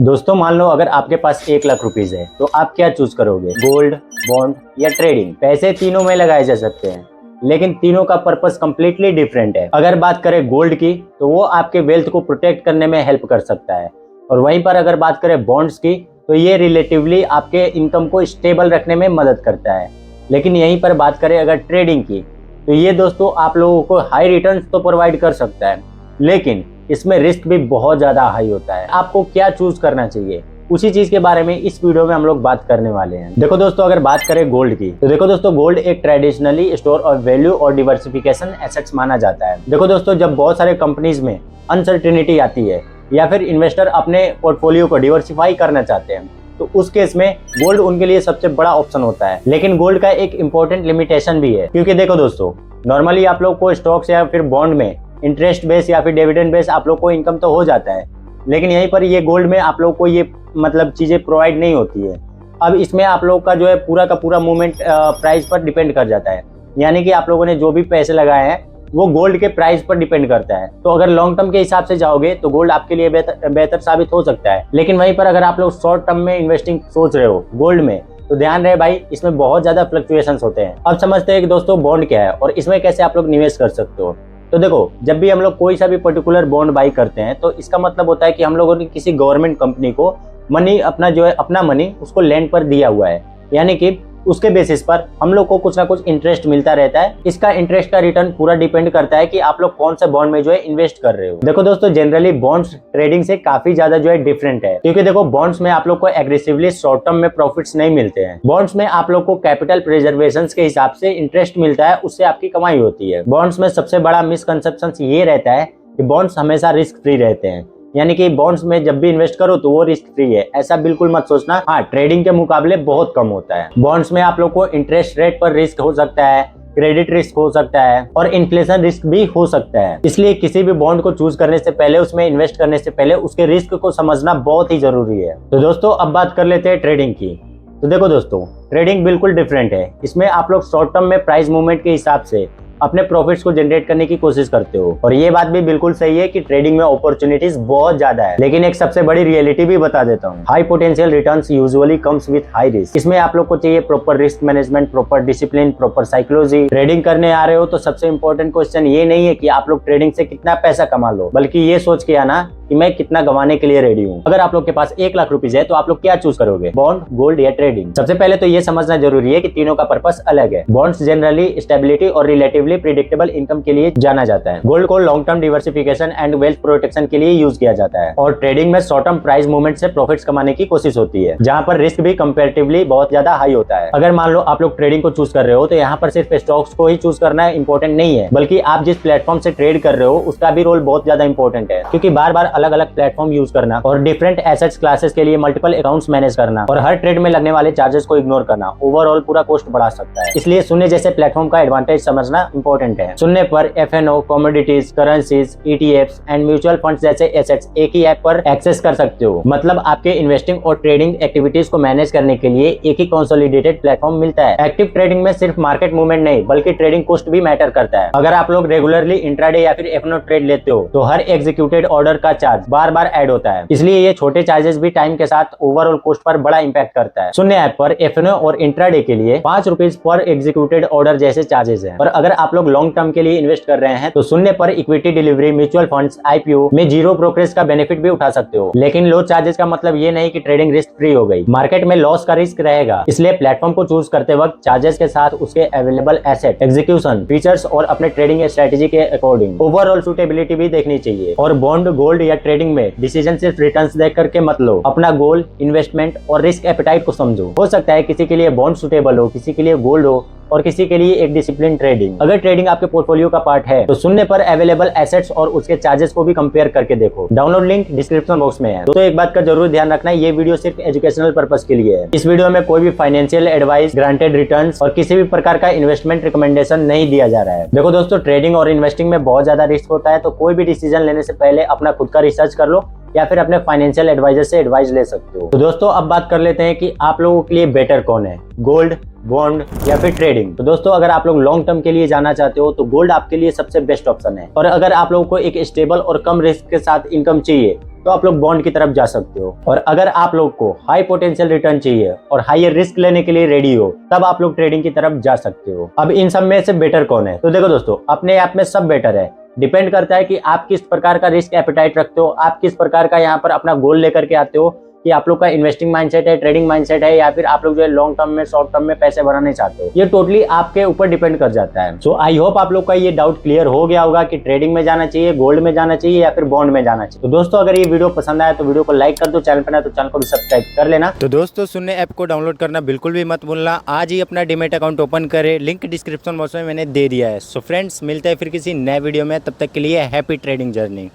दोस्तों मान लो अगर आपके पास 1 लाख रुपीज है तो आप क्या चूज करोगे, गोल्ड, बॉन्ड या ट्रेडिंग। पैसे तीनों में लगाए जा सकते हैं लेकिन तीनों का पर्पस कंप्लीटली डिफरेंट है। अगर बात करें गोल्ड की तो वो आपके वेल्थ को प्रोटेक्ट करने में हेल्प कर सकता है, और वहीं पर अगर बात करें बॉन्ड्स की तो ये रिलेटिवली आपके इनकम को स्टेबल रखने में मदद करता है। लेकिन यहीं पर बात करें अगर ट्रेडिंग की तो ये दोस्तों आप लोगों को हाई रिटर्न्स तो प्रोवाइड कर सकता है लेकिन इसमें रिस्क भी बहुत ज्यादा हाई होता है। आपको क्या चूज करना चाहिए, उसी चीज के बारे में इस वीडियो में हम लोग बात करने वाले हैं। देखो दोस्तों, अगर बात करें गोल्ड की तो देखो दोस्तों, गोल्ड एक ट्रेडिशनली स्टोर ऑफ वैल्यू और डिवर्सिफिकेशन एसेट्स माना जाता है। देखो दोस्तों, जब बहुत सारे कंपनीज में अनसर्टेनिटी आती है या फिर इन्वेस्टर अपने पोर्टफोलियो को डिवर्सिफाई करना चाहते हैं तो उस केस में गोल्ड उनके लिए सबसे बड़ा ऑप्शन होता है। लेकिन गोल्ड का एक इंपॉर्टेंट लिमिटेशन भी है, क्योंकि देखो दोस्तों, नॉर्मली आप लोग को स्टॉक्स या फिर बॉन्ड में इंटरेस्ट बेस या फिर डिविडेंड बेस आप लोग को इनकम तो हो जाता है, लेकिन यहीं पर ये गोल्ड में आप लोग को ये मतलब चीजें प्रोवाइड नहीं होती है। अब इसमें आप लोग का जो है पूरा का पूरा मूवमेंट प्राइस पर डिपेंड कर जाता है, यानी कि आप लोगों ने जो भी पैसे लगाए हैं वो गोल्ड के प्राइस पर डिपेंड करता है। तो अगर लॉन्ग टर्म के हिसाब से जाओगे तो गोल्ड आपके लिए बेहतर साबित हो सकता है। लेकिन वहीं पर अगर आप लोग शॉर्ट टर्म में इन्वेस्टिंग सोच रहे हो गोल्ड में तो ध्यान रहे भाई, इसमें बहुत ज्यादा फ्लक्चुएशंस होते हैं। अब समझते हैं कि दोस्तों बॉन्ड क्या है और इसमें कैसे आप लोग निवेश कर सकते हो। तो देखो, जब भी हम लोग कोई सा भी पर्टिकुलर बॉन्ड बाई करते हैं तो इसका मतलब होता है कि हम लोगों ने किसी गवर्नमेंट कंपनी को मनी अपना जो है अपना मनी उसको लैंड पर दिया हुआ है, यानी कि उसके बेसिस पर हम लोग को कुछ ना कुछ इंटरेस्ट मिलता रहता है। इसका इंटरेस्ट का रिटर्न पूरा डिपेंड करता है कि आप लोग कौन से बॉन्ड में जो है इन्वेस्ट कर रहे हो। देखो दोस्तों, जनरली बॉन्ड्स ट्रेडिंग से काफी ज्यादा जो है डिफरेंट है, क्योंकि देखो बॉन्ड्स में आप लोग को एग्रेसिवली शॉर्ट टर्म में प्रॉफिट्स नहीं मिलते हैं। बॉन्ड्स में आप लोग को कैपिटल प्रिजर्वेशन के हिसाब से इंटरेस्ट मिलता है, उससे आपकी कमाई होती है। बॉन्ड्स में सबसे बड़ा मिसकंसेप्शन ये रहता है कि बॉन्ड्स हमेशा रिस्क फ्री रहते हैं, यानी कि बॉन्ड्स में जब भी इन्वेस्ट करो तो वो रिस्क फ्री है, ऐसा बिल्कुल मत सोचना। हाँ, ट्रेडिंग के मुकाबले बहुत कम होता है। बॉन्ड्स में आप लोग को इंटरेस्ट रेट पर रिस्क हो सकता है, क्रेडिट रिस्क हो सकता है और इन्फ्लेशन रिस्क भी हो सकता है। इसलिए किसी भी बॉन्ड को चूज करने से पहले, उसमें इन्वेस्ट करने से पहले उसके रिस्क को समझना बहुत ही जरूरी है। तो दोस्तों, अब बात कर लेते हैं ट्रेडिंग की। तो देखो दोस्तों, ट्रेडिंग बिल्कुल डिफरेंट है। इसमें आप लोग शॉर्ट टर्म में प्राइस मूवमेंट के हिसाब से अपने प्रॉफिट्स को जनरेट करने की कोशिश करते हो, और ये बात भी बिल्कुल सही है कि ट्रेडिंग में अपॉर्चुनिटीज बहुत ज्यादा है। लेकिन एक सबसे बड़ी रियलिटी भी बता देता हूँ, high potential returns usually comes with high risk. इसमें आप लोग को चाहिए proper risk management, proper discipline, proper psychology. Trading करने आ रहे हो तो सबसे इंपॉर्टेंट क्वेश्चन ये नहीं है कि आप लोग ट्रेडिंग से कितना पैसा कमा लो, बल्कि ये सोच के आना कि मैं कितना गंवाने के लिए रेडी हूँ। अगर आप लोग के पास 1 लाख रुपीज है तो आप लोग क्या चूज करोगे, बॉन्ड, गोल्ड या ट्रेडिंग। सबसे पहले तो ये समझना जरूरी है कि तीनों का पर्पस अलग है। बॉन्ड्स जनरली स्टेबिलिटी और रिलेटिवली प्रिडिक्टेबल इनकम के लिए जाना जाता है। गोल्ड को long term diversification and wealth protection के लिए यूज किया जाता है, और ट्रेडिंग में शॉर्ट टर्म प्राइस मूवमेंट से प्रॉफिट्स कमाने की कोशिश होती है, जहां पर रिस्क भी कंपैरेटिवली बहुत ज्यादा हाई होता है। अगर मान लो आप लोग ट्रेडिंग को चूज कर रहे हो तो यहाँ पर सिर्फ स्टॉक्स को ही चूज करना इंपॉर्टेंट नहीं है, बल्कि आप जिस प्लेटफॉर्म से ट्रेड कर रहे हो उसका भी रोल बहुत ज्यादा इंपॉर्टेंट है, क्योंकि बार बार अलग अलग प्लेटफॉर्म यूज करना और डिफरेंट एसेट्स क्लासेस के लिए मल्टीपल अकाउंट्स मैनेज करना और हर ट्रेड में लगने वाले चार्जेस को इग्नोर करना ओवरऑल पूरा कॉस्ट बढ़ा सकता है। इसलिए शून्य जैसे प्लेटफॉर्म का एडवांटेज समझना इंपॉर्टेंट है। शून्य पर F N O, commodities, currencies, ETFs and mutual funds जैसे एसेट्स एक ही ऐप पर एक्सेस कर सकते हो। मतलब आपके इन्वेस्टिंग और ट्रेडिंग एक्टिविटीज को मैनेज करने के लिए एक ही कंसोलिडेटेड प्लेटफॉर्म मिलता है। एक्टिव ट्रेडिंग में सिर्फ मार्केट मूवमेंट नहीं बल्कि ट्रेडिंग कॉस्ट भी मैटर करता है। अगर आप लोग रेगुलरली इंट्राडे या फिर एफएनओ ट्रेड लेते हो तो हर एग्जीक्यूटेड ऑर्डर का चार्ज बार बार ऐड होता है, इसलिए ये छोटे चार्जेस भी टाइम के साथ ओवरऑल कॉस्ट पर बड़ा इंपैक्ट करता है। शून्य ऐप पर एफएनओ और इंट्राडे के लिए 5 रुपीज पर एग्जीक्यूटेड ऑर्डर जैसे चार्जेस हैं। और अगर आप लोग लॉन्ग टर्म के लिए इन्वेस्ट कर रहे हैं तो शून्य पर equity delivery, mutual funds, IPO में जीरो ब्रोकरेज का बेनिफिट भी उठा सकते हो। लेकिन लो चार्जेस का मतलब ये नहीं कि ट्रेडिंग रिस्क फ्री हो गई, मार्केट में लॉस का रिस्क रहेगा। इसलिए प्लेटफॉर्म को चूज करते वक्त चार्जेस के साथ उसके अवेलेबल एसेट, एग्जीक्यूशन, फीचर्स और अपने ट्रेडिंग स्ट्रेटेजी के अकॉर्डिंग ओवरऑल सूटेबिलिटी भी देखनी चाहिए। और बॉन्ड, गोल्ड या ट्रेडिंग में डिसीजन सिर्फ रिटर्न्स देख करके मत लो, अपना गोल, इन्वेस्टमेंट और रिस्क एपेटाइट को समझो। हो सकता है किसी के लिए बॉन्ड सुटेबल हो, किसी के लिए गोल्ड हो और किसी के लिए एक डिसिप्लिन ट्रेडिंग। अगर ट्रेडिंग आपके पोर्टफोलियो का पार्ट है तो शून्य पर अवेलेबल एसेट्स और उसके चार्जेस को भी कंपेयर करके देखो। डाउनलोड लिंक डिस्क्रिप्शन बॉक्स में है। तो एक बात का जरूर ध्यान रखना, ये वीडियो सिर्फ एजुकेशनल पर्पस के लिए है। इस वीडियो में कोई भी फाइनेंशियल एडवाइस, ग्रांटेड रिटर्न्स और किसी भी प्रकार का इन्वेस्टमेंट रिकमेंडेशन नहीं दिया जा रहा है। देखो दोस्तों, ट्रेडिंग और इन्वेस्टिंग में बहुत ज्यादा रिस्क होता है, तो कोई भी डिसीजन लेने से पहले अपना खुद का रिसर्च कर लो या फिर अपने फाइनेंशियल एडवाइजर से एडवाइस ले सकते हो। तो दोस्तों अब बात कर लेते हैं कि आप लोगों के लिए बेटर कौन है, गोल्ड, बॉन्ड या फिर ट्रेडिंग। तो दोस्तों अगर आप लोग लॉन्ग टर्म के लिए जाना चाहते हो तो गोल्ड आपके लिए सबसे बेस्ट ऑप्शन है, और अगर आप लोगों को एक स्टेबल और कम रिस्क के साथ इनकम चाहिए तो आप लोग बॉन्ड की तरफ जा सकते हो, और अगर आप लोग को हाई पोटेंशियल रिटर्न चाहिए और हायर रिस्क लेने के लिए रेडी हो तब आप लोग ट्रेडिंग की तरफ जा सकते हो। अब इन सब में से बेटर कौन है? तो देखो दोस्तों, अपने आप में सब बेटर है, डिपेंड करता है कि आप किस प्रकार का रिस्क एपेटाइट रखते हो, आप किस प्रकार का यहाँ पर अपना गोल लेकर के आते हो, कि आप लोग का इन्वेस्टिंग माइंडसेट है, ट्रेडिंग माइंडसेट है, या फिर आप लोग जो है लॉन्ग टर्म में शॉर्ट टर्म में पैसे बनाने चाहते हो। ये टोटली आपके ऊपर डिपेंड कर जाता है। सो आई होप आप लोग का ये डाउट क्लियर हो गया होगा कि ट्रेडिंग में जाना चाहिए, गोल्ड में जाना चाहिए या फिर बॉन्ड में जाना चाहिए। तो दोस्तों अगर ये वीडियो पसंद आया तो वीडियो को लाइक कर दो, चैनल पर ना तो चैनल को भी सब्सक्राइब कर लेना। तो दोस्तों सुनने ऐप को डाउनलोड करना बिल्कुल भी मत भूलना, आज ही अपना डीमैट अकाउंट ओपन करें, लिंक डिस्क्रिप्शन बॉक्स में मैंने दे दिया है। सो फ्रेंड्स मिलते हैं फिर किसी नए वीडियो में, तब तक के लिए हैप्पी ट्रेडिंग जर्नी।